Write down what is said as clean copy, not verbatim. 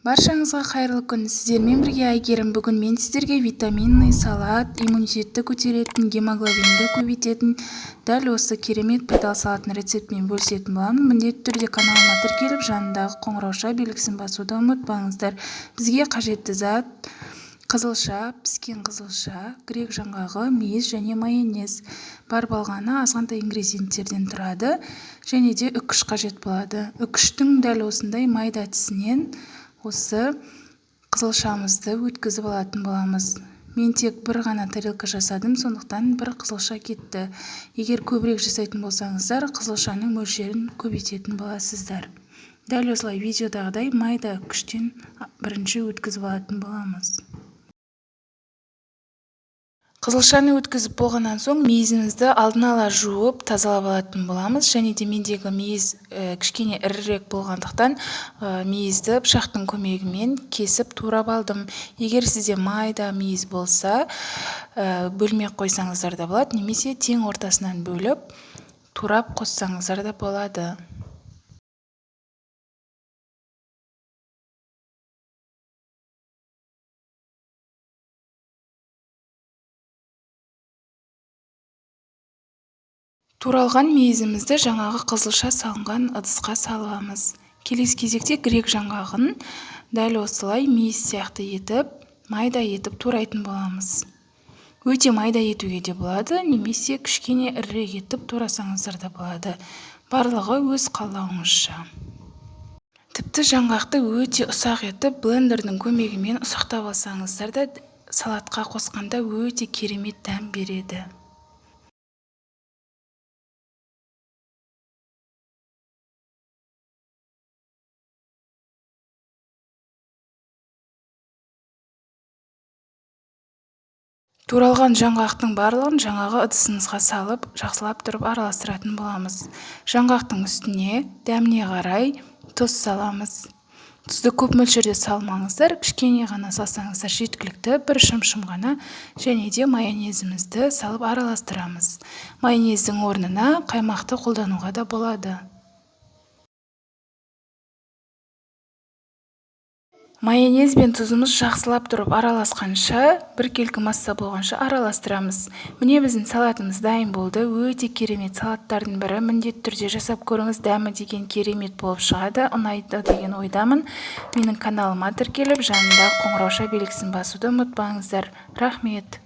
Баршаңызға қайырлы күн. Сіздермен бірге Әйгерім. Бүгін мен сіздерге витаминный салат, иммунитетті көтеретін, гемоглобинді көбейтетін, дәл осы керемет пайдалы салаттың рецептімен бөлісетін боламын. Міндетті түрде каналыма тіркеліп, жанындағы қоңырауша белгісін басуды ұмытпаңыздар. Бізге қажетті зат: қызылша, піскен қызылша, грек жаңғағы, мейіз және майонез. Бар болғаны азғантай ингредиенттерден тұрады, және де үкіш қажет болады. Үкіштің дәл осындай майда тісінен осы қызылшамызды өткізіп алатын боламыз. Мен тек бір ғана тарелка жасадым, сондықтан бір қызылша кетті. Егер көбірек жасайтын болсаңыздар, қызылшаның мөлшерін көбейтетін боласыздар. Дәл осылай видеодағыдай майда үкіштен бірінші өткізіп алатын боламыз. Қызылшаны өткізіп болғаннан соң мейізімізді алдын ала жуып тазалап алатын боламыз. Және де мендегі мейіз кішкене ірірек болғандықтан мейізді пышақтың көмегімен кесіп турап алдым. Егер сізде майда мейіз болса, бөлмей қойсаңыздар да болады, немесе тең ортасынан бөліп турап қоссаңыздар да болады. Туралған мейізімізді жаңағы қызылша салынған ыдысқа саламыз. Келесі кезекте грек жаңғағын дәл осылай мейіз сияқты етіп, майда етіп турайтын боламыз. Өте майда етуге де болады, немесе кішкене ірірек етіп турасаңыздар да болады. Барлығы өз қалауыңызша. Тіпті жаңғақты өте ұсақ етіп, блендердің көмегімен ұсақтап алсаңыздар да салатқа қосқанда өте керемет дәм береді. Туралған жаңғақтың барлығын жаңағы ыдысымызға салып, жақсылап тұрып араластыратын боламыз. Жаңғақтың үстіне дәміне қарай тұз саламыз. Тұзды көп мөлшерде салмаңыздар, кішкене ғана салсаңыздар жеткілікті, бір шымшым ғана. Және де майонезімізді салып араластырамыз. Майонездің орнына қаймақты қолдануға да болады. Майонез бен тұзымыз жақсылап тұрып араласқанша, біркелкі масса болғанша араластырамыз. Міне біздің салатымыз дайын болды. Өте керемет салаттардың бірі. Міндетті түрде жасап көріңіз, дәмі деген керемет болып шығады. Ұнайды деген ойдамын. Менің каналыма тіркеліп, жанында қоңырауша белгісін басуды ұмытпаңыздар. Рахмет.